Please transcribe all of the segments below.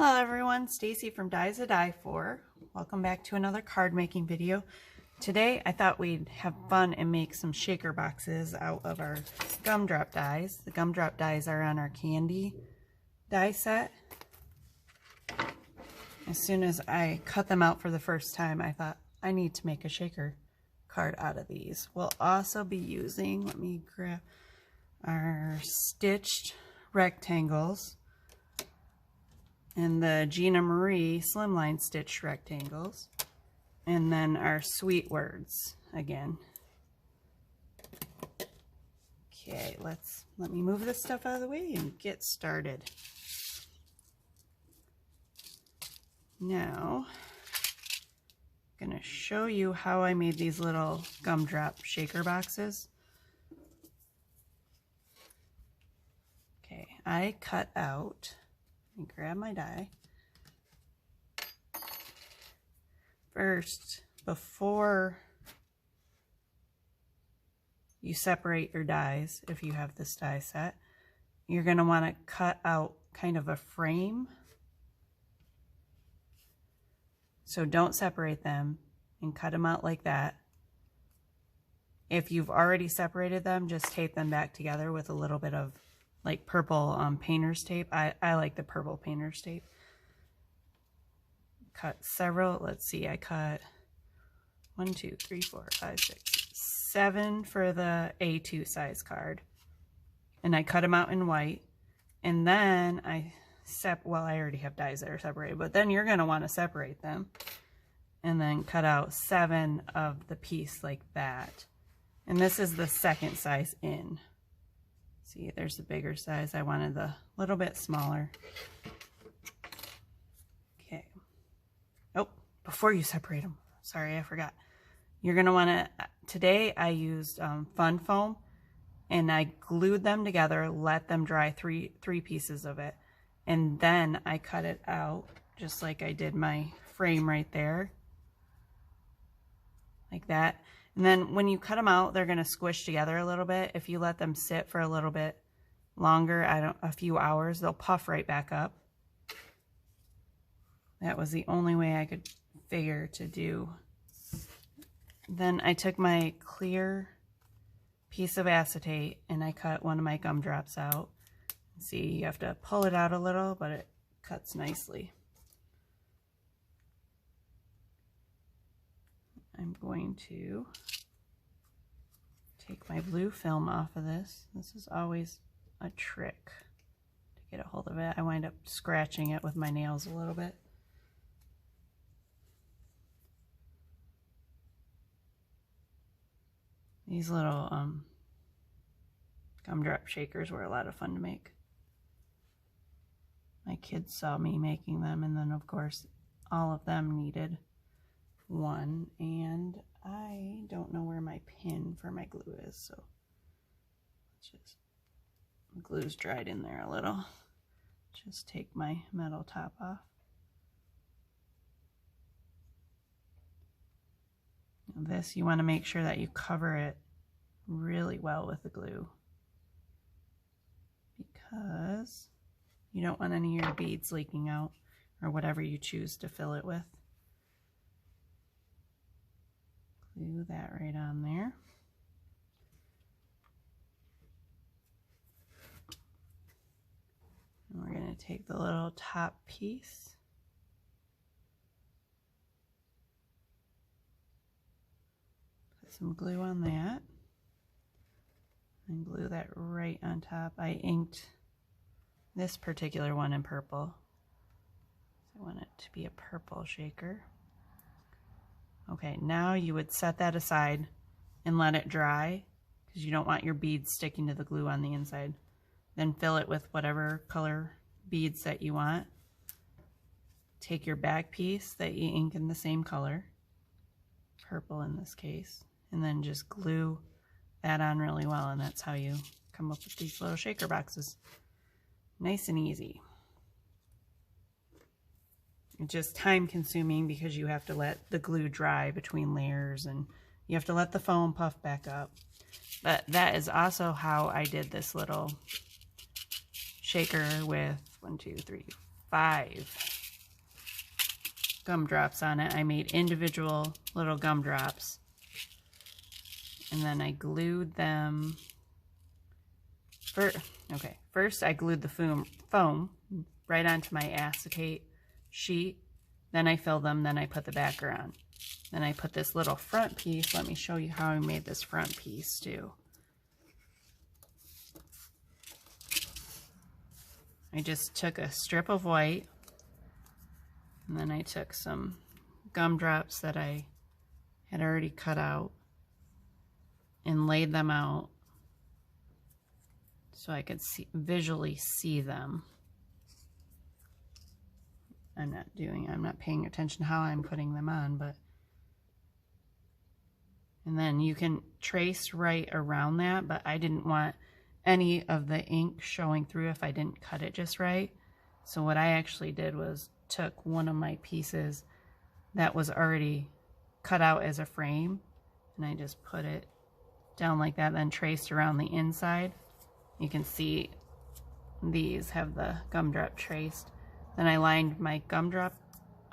Hello everyone, Stacy from Dies to Die For. Welcome back to another card making video. Today I thought we'd have fun and make some shaker boxes out of our gumdrop dies. The gumdrop dies are on our candy die set. As soon as I cut them out for the first time, I thought I need to make a shaker card out of these. We'll also be using, let me grab our stitched rectangles and the Gina Marie slimline stitch rectangles, and then our sweet words again. Okay, let me move this stuff out of the way and get started. Now, I'm going to show you how I made these little gumdrop shaker boxes. Okay, I cut out, let me grab my die. First, before you separate your dies, if you have this die set, you're going to want to cut out kind of a frame. So don't separate them and cut them out like that. If you've already separated them, just tape them back together with a little bit of like purple painter's tape. I like the purple painter's tape. Cut several. Let's see, I cut 1, 2, 3, 4, 5, 6, 7 for the A2 size card. And I cut them out in white. And then I already have dies that are separated, but then you're going to want to separate them and then cut out 7 of the piece like that. And this is the second size in. See, there's the bigger size. I wanted the little bit smaller. Okay. Oh, before you separate them, sorry, I forgot. You're going to want to, today I used Fun Foam and I glued them together, let them dry, three pieces of it. And then I cut it out just like I did my frame right there. Like that. And then when you cut them out, they're going to squish together a little bit. If you let them sit for a little bit longer, a few hours, they'll puff right back up. That was the only way I could figure to do. Then I took my clear piece of acetate and I cut one of my gumdrops out. See, you have to pull it out a little, but it cuts nicely. I'm going to take my blue film off of this. This is always a trick to get a hold of it. I wind up scratching it with my nails a little bit. These little gumdrop shakers were a lot of fun to make. My kids saw me making them, and then of course all of them needed one, and I don't know where my pin for my glue is, so let's just, the glue's dried in there a little. Just take my metal top off. Now this, you want to make sure that you cover it really well with the glue, because you don't want any of your beads leaking out, or whatever you choose to fill it with. Glue that right on there. And we're going to take the little top piece, put some glue on that, and glue that right on top. I inked this particular one in purple. I want it to be a purple shaker. Okay, now you would set that aside and let it dry, because you don't want your beads sticking to the glue on the inside. Then fill it with whatever color beads that you want. Take your back piece that you ink in the same color, purple in this case, and then just glue that on really well, and that's how you come up with these little shaker boxes. Nice and easy. It's just time consuming because you have to let the glue dry between layers and you have to let the foam puff back up. But that is also how I did this little shaker with 1, 2, 3, 5 gumdrops on it. I made individual little gumdrops. And then I glued them. First I glued the foam right onto my acetate sheet. Then I filled them, then I put the backer on. Then I put this little front piece. Let me show you how I made this front piece too. I just took a strip of white, and then I took some gumdrops that I had already cut out and laid them out so I could visually see them. I'm not paying attention how I'm putting them on, but, and then you can trace right around that, but I didn't want any of the ink showing through if I didn't cut it just right. So what I actually did was took one of my pieces that was already cut out as a frame, and I just put it down like that, then traced around the inside. You can see these have the gumdrop traced. Then I lined my gumdrop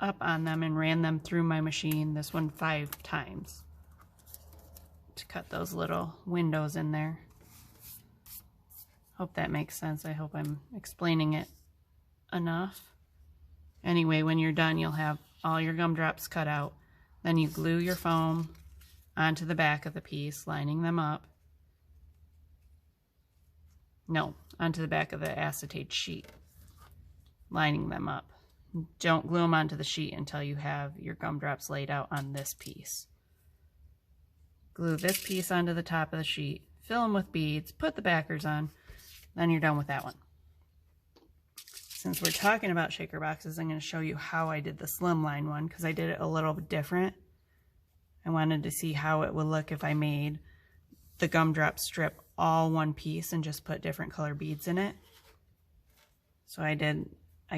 up on them and ran them through my machine, this one 5 times, to cut those little windows in there. Hope that makes sense. I hope I'm explaining it enough. Anyway, when you're done, you'll have all your gumdrops cut out. Then you glue your foam onto the back of the piece, lining them up. No, onto the back of the acetate sheet, lining them up. Don't glue them onto the sheet until you have your gumdrops laid out on this piece. Glue this piece onto the top of the sheet, fill them with beads, put the backers on, then you're done with that one. Since we're talking about shaker boxes, I'm going to show you how I did the slimline one, because I did it a little bit different. I wanted to see how it would look if I made the gumdrop strip all one piece and just put different color beads in it. So I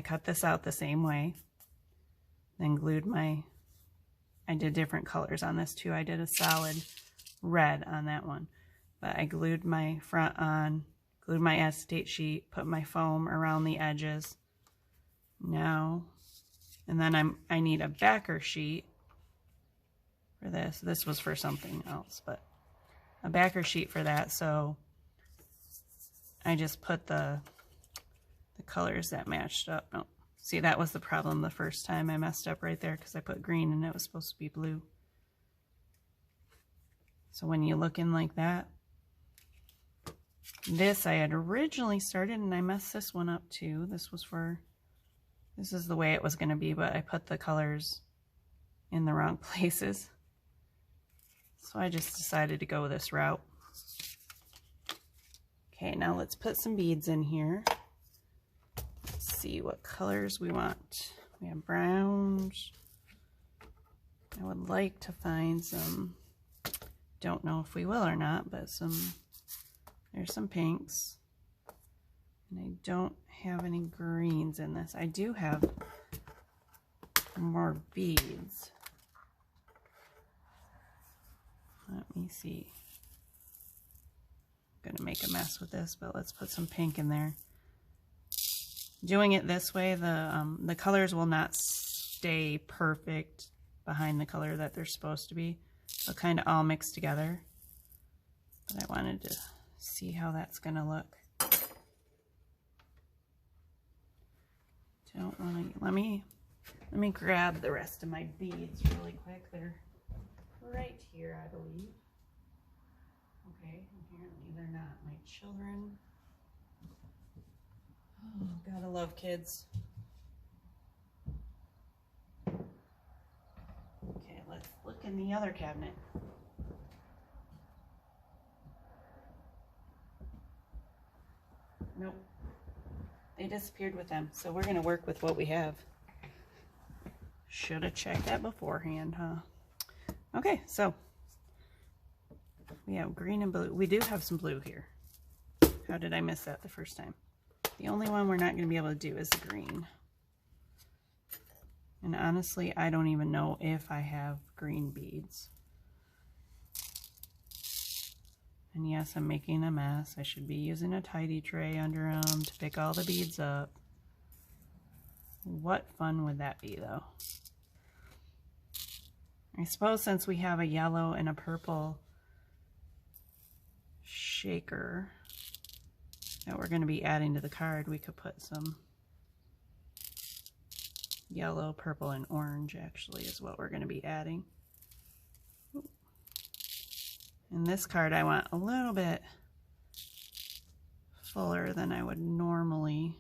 cut this out the same way, then glued I did different colors on this too. I did a solid red on that one, but I glued my front on, glued my acetate sheet, put my foam around the edges. Now, and then I need a backer sheet for this. This was for something else, but a backer sheet for that. So I just put the colors that matched up. Oh, see, that was the problem the first time. I messed up right there because I put green and it was supposed to be blue. So when you look in like that, this I had originally started, and I messed this one up too. This is the way it was going to be, but I put the colors in the wrong places. So I just decided to go this route. Okay, now let's put some beads in here. Let's see what colors we want. We have browns. I would like to find some, don't know if we will or not, but there's some pinks. And I don't have any greens in this. I do have more beads. Let me see. I'm gonna make a mess with this, but let's put some pink in there. Doing it this way, the colors will not stay perfect behind the color that they're supposed to be. They'll kind of all mix together. But I wanted to see how that's gonna look. Don't want to. Let me grab the rest of my beads really quick. They're right here, I believe. Okay, apparently they're not. My children. Oh, gotta love kids. Okay, let's look in the other cabinet. Nope. They disappeared with them, so we're gonna work with what we have. Should have checked that beforehand, huh? Okay, so we have green and blue. We do have some blue here. How did I miss that the first time? The only one we're not going to be able to do is the green. And honestly, I don't even know if I have green beads. And yes, I'm making a mess. I should be using a tidy tray under them to pick all the beads up. What fun would that be, though? I suppose since we have a yellow and a purple shaker that we're going to be adding to the card, we could put some yellow, purple, and orange actually is what we're going to be adding. In this card I want a little bit fuller than I would normally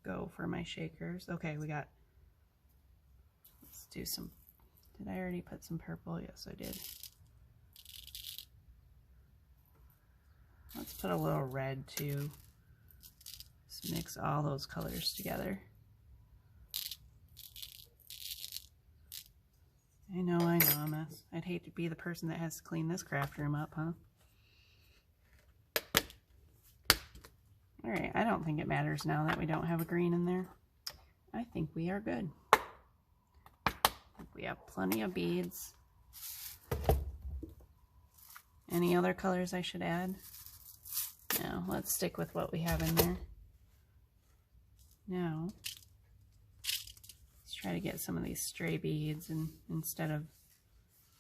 go for my shakers. Okay, we got, let's do some, did I already put some purple? Yes, I did. Let's put a little red too. Just mix all those colors together. I know, I'm a mess. I'd hate to be the person that has to clean this craft room up, huh? Alright, I don't think it matters now that we don't have a green in there. I think we are good. I think we have plenty of beads. Any other colors I should add? No, let's stick with what we have in there. Now, let's try to get some of these stray beads, and instead of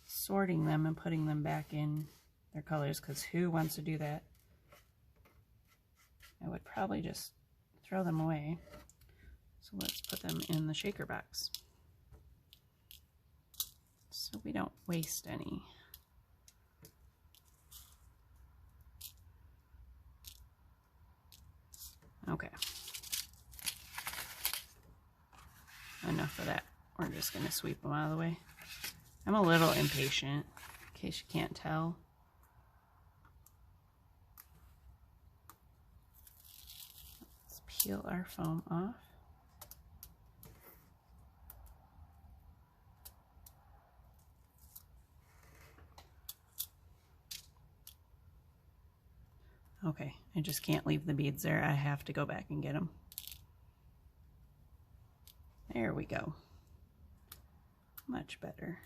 sorting them and putting them back in their colors, because who wants to do that? I would probably just throw them away. So let's put them in the shaker box so we don't waste any. Okay. Enough of that. We're just going to sweep them out of the way. I'm a little impatient, in case you can't tell. Let's peel our foam off. Okay, I just can't leave the beads there. I have to go back and get them. There we go. Much better.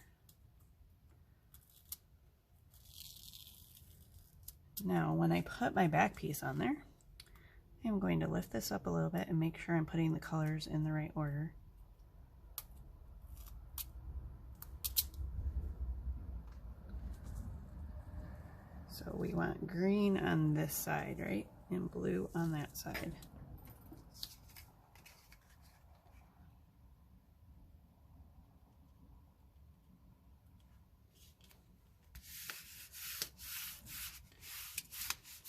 Now, when I put my back piece on there, I'm going to lift this up a little bit and make sure I'm putting the colors in the right order. So we want green on this side, right? And blue on that side.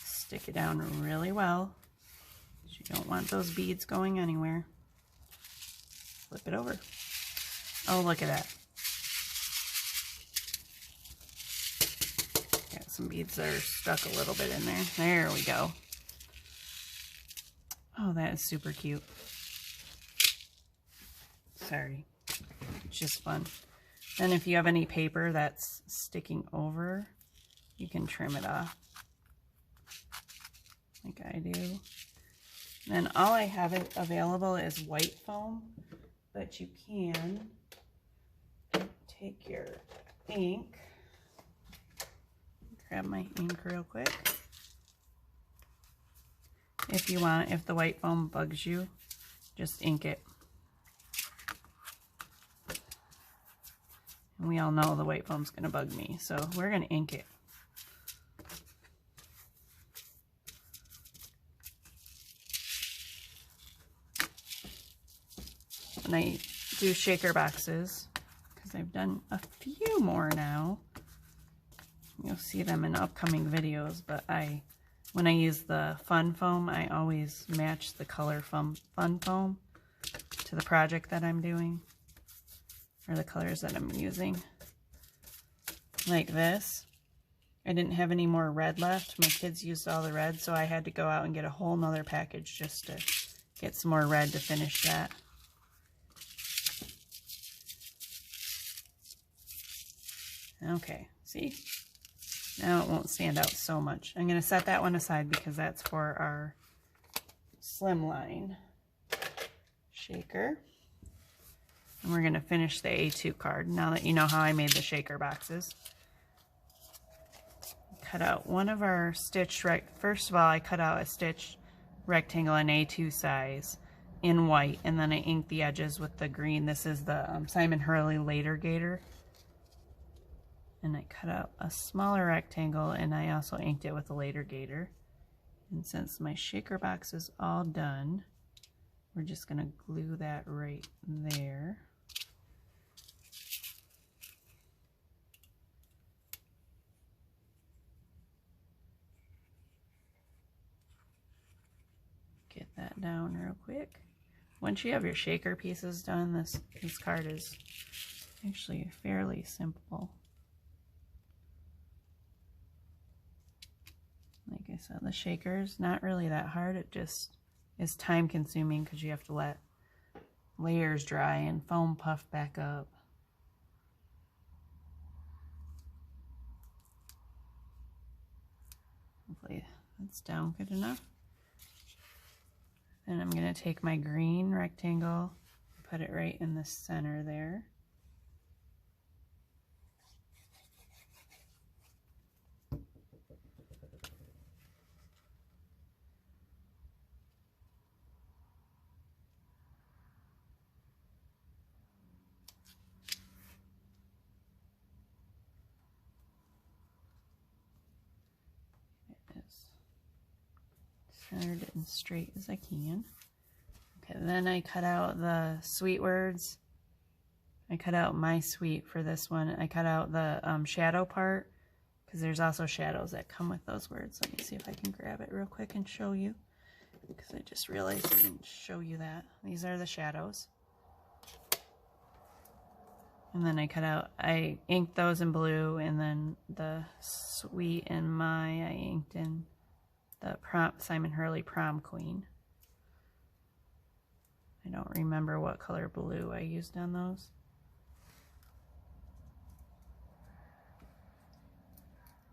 Stick it down really well. You don't want those beads going anywhere. Flip it over. Oh, look at that. Got some beads that are stuck a little bit in there. There we go. Oh, that is super cute. Sorry. It's just fun. Then if you have any paper that's sticking over, you can trim it off. Like I do. Then all I have available is white foam, but you can take your ink, grab my ink real quick. If you want, if the white foam bugs you, just ink it. And we all know the white foam's gonna bug me, so we're gonna ink it. When I do shaker boxes, because I've done a few more now, you'll see them in upcoming videos, but when I use the fun foam, I always match the color from fun foam to the project that I'm doing, or the colors that I'm using. Like this, I didn't have any more red left. My kids used all the red, so I had to go out and get a whole nother package just to get some more red to finish that. Okay, see? Now it won't stand out so much. I'm going to set that one aside because that's for our slimline shaker. And we're going to finish the A2 card now that you know how I made the shaker boxes. Cut out one of our stitched, first of all I cut out a stitched rectangle in A2 size. in white, and then I inked the edges with the green. This is the Simon Hurley Later Gator. And I cut out a smaller rectangle, and I also inked it with the Later Gator. And since my shaker box is all done, we're just gonna glue that right there. Get that down real quick. Once you have your shaker pieces done, this card is actually fairly simple. Like I said, the shaker's not really that hard. It just is time consuming because you have to let layers dry and foam puff back up. Hopefully that's down good enough. Then I'm going to take my green rectangle, put it right in the center there. Centered and straight as I can. Okay, then I cut out the sweet words. I cut out my sweet for this one. I cut out the shadow part because there's also shadows that come with those words. Let me see if I can grab it real quick and show you, because I just realized I didn't show you that. These are the shadows. And then I inked those in blue, and then the sweet and my I inked in the Simon Hurley Prom Queen. I don't remember what color blue I used on those.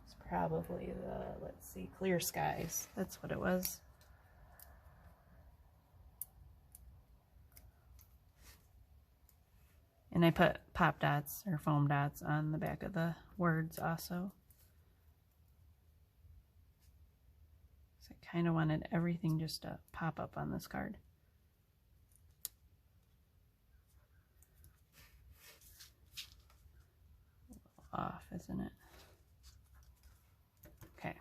It's probably the, let's see, Clear Skies. That's what it was. And I put pop dots or foam dots on the back of the words also. I kind of wanted everything just to pop up on this card. A little off, isn't it? Okay.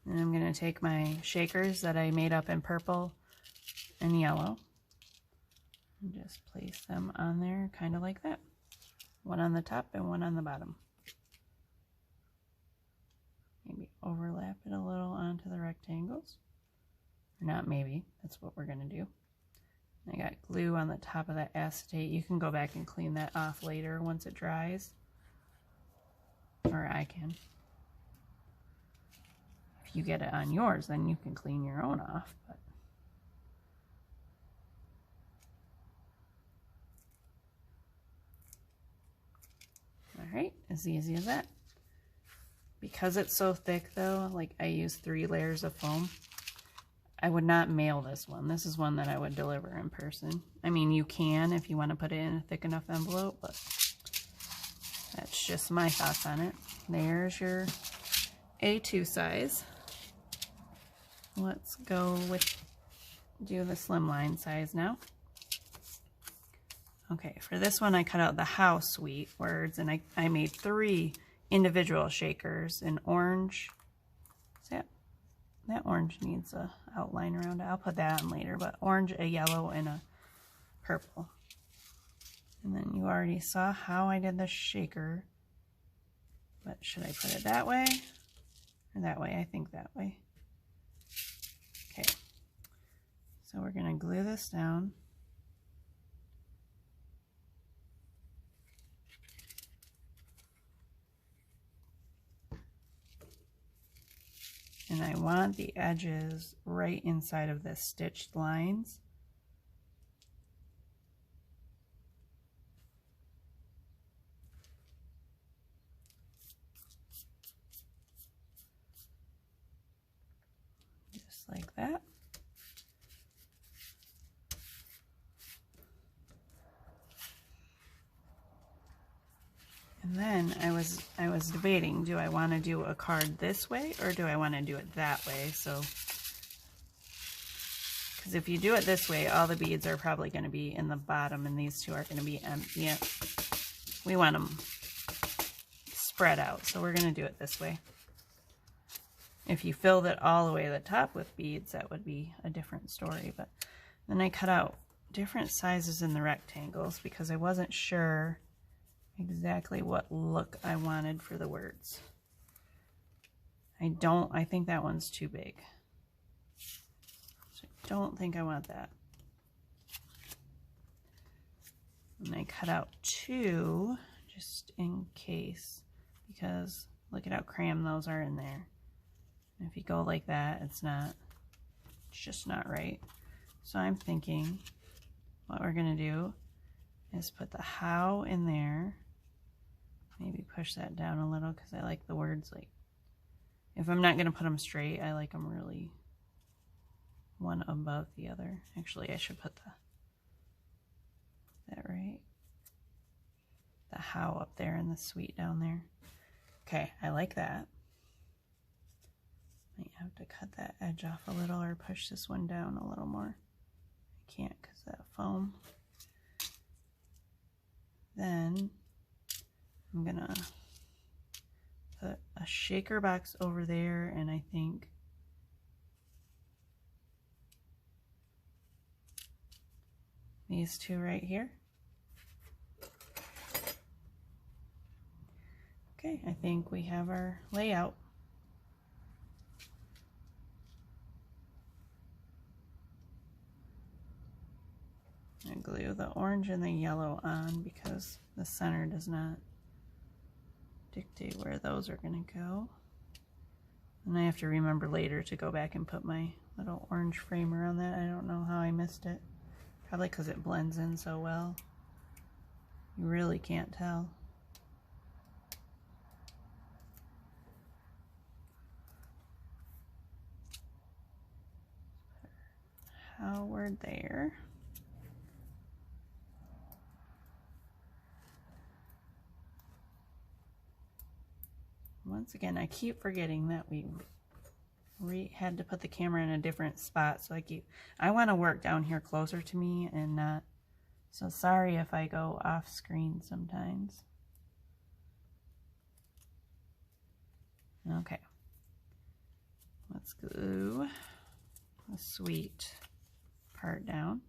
And I'm going to take my shakers that I made up in purple and yellow and just place them on there kind of like that. One on the top and one on the bottom. Maybe overlap it a little onto the rectangles. Or not maybe, that's what we're going to do. I got glue on the top of that acetate. You can go back and clean that off later once it dries. Or I can. If you get it on yours, then you can clean your own off. But alright, as easy as that. Because it's so thick though, like I use 3 layers of foam, I would not mail this one. This is one that I would deliver in person. I mean, you can if you want to put it in a thick enough envelope, but that's just my thoughts on it. There's your A2 size. Let's go do the slimline size now. Okay, for this one I cut out the How Sweet words, and I made 3 individual shakers in orange. See that orange needs a outline around it. I'll put that on later, but orange, a yellow, and a purple. And then you already saw how I did the shaker, but should I put it that way or that way? I think that way. Okay, so we're gonna glue this down. And I want the edges right inside of the stitched lines. Just like that. And then I was debating, do I want to do a card this way or do I want to do it that way? So, Because if you do it this way, all the beads are probably going to be in the bottom and these two are going to be empty. We want them spread out, so we're going to do it this way. If you filled it all the way to the top with beads, that would be a different story. But then I cut out different sizes in the rectangles because I wasn't sure exactly what look I wanted for the words. I think that one's too big. So I don't think I want that. And I cut out 2 just in case, because look at how crammed those are in there. And if you go like that, it's just not right. So I'm thinking what we're gonna do is put the how in there. Maybe push that down a little because I like the words, like, if I'm not gonna put them straight, I like them really one above the other. Actually, I should put that right. The how up there and the sweet down there. Okay, I like that. Might have to cut that edge off a little or push this one down a little more. I can't because that foam. Then I'm gonna put a shaker box over there, and I think these 2 right here. Okay, I think we have our layout. I glue the orange and the yellow on because the center does not dictate where those are going to go. And I have to remember later to go back and put my little orange frame around that. I don't know how I missed it. Probably because it blends in so well. You really can't tell. How we're there. Once again, I keep forgetting that we had to put the camera in a different spot, so I want to work down here closer to me and not, so sorry if I go off screen sometimes. Okay, let's glue the sweet part down.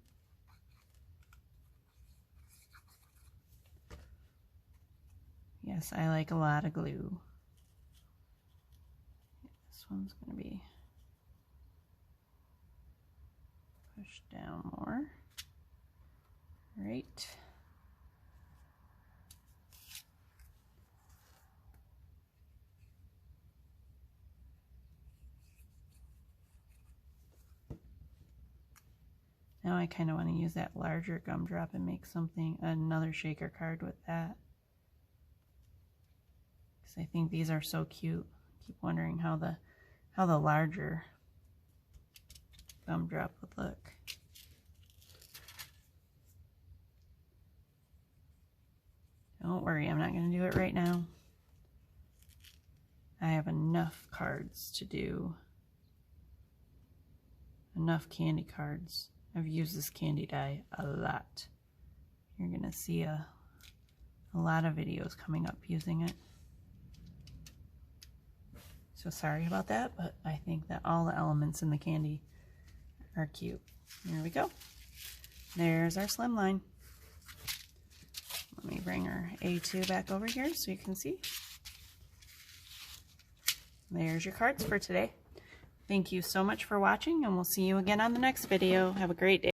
Yes, I like a lot of glue. This one's going to be pushed down more. Right. Now I kind of want to use that larger gumdrop and make another shaker card with that. Because I think these are so cute. I keep wondering how the larger gumdrop would look. Don't worry, I'm not going to do it right now. I have enough cards to do. Enough candy cards. I've used this candy die a lot. You're going to see a lot of videos coming up using it. So sorry about that, but I think that all the elements in the candy are cute. There we go. There's our slim line. Let me bring our A2 back over here so you can see. There's your cards for today. Thank you so much for watching, and we'll see you again on the next video. Have a great day.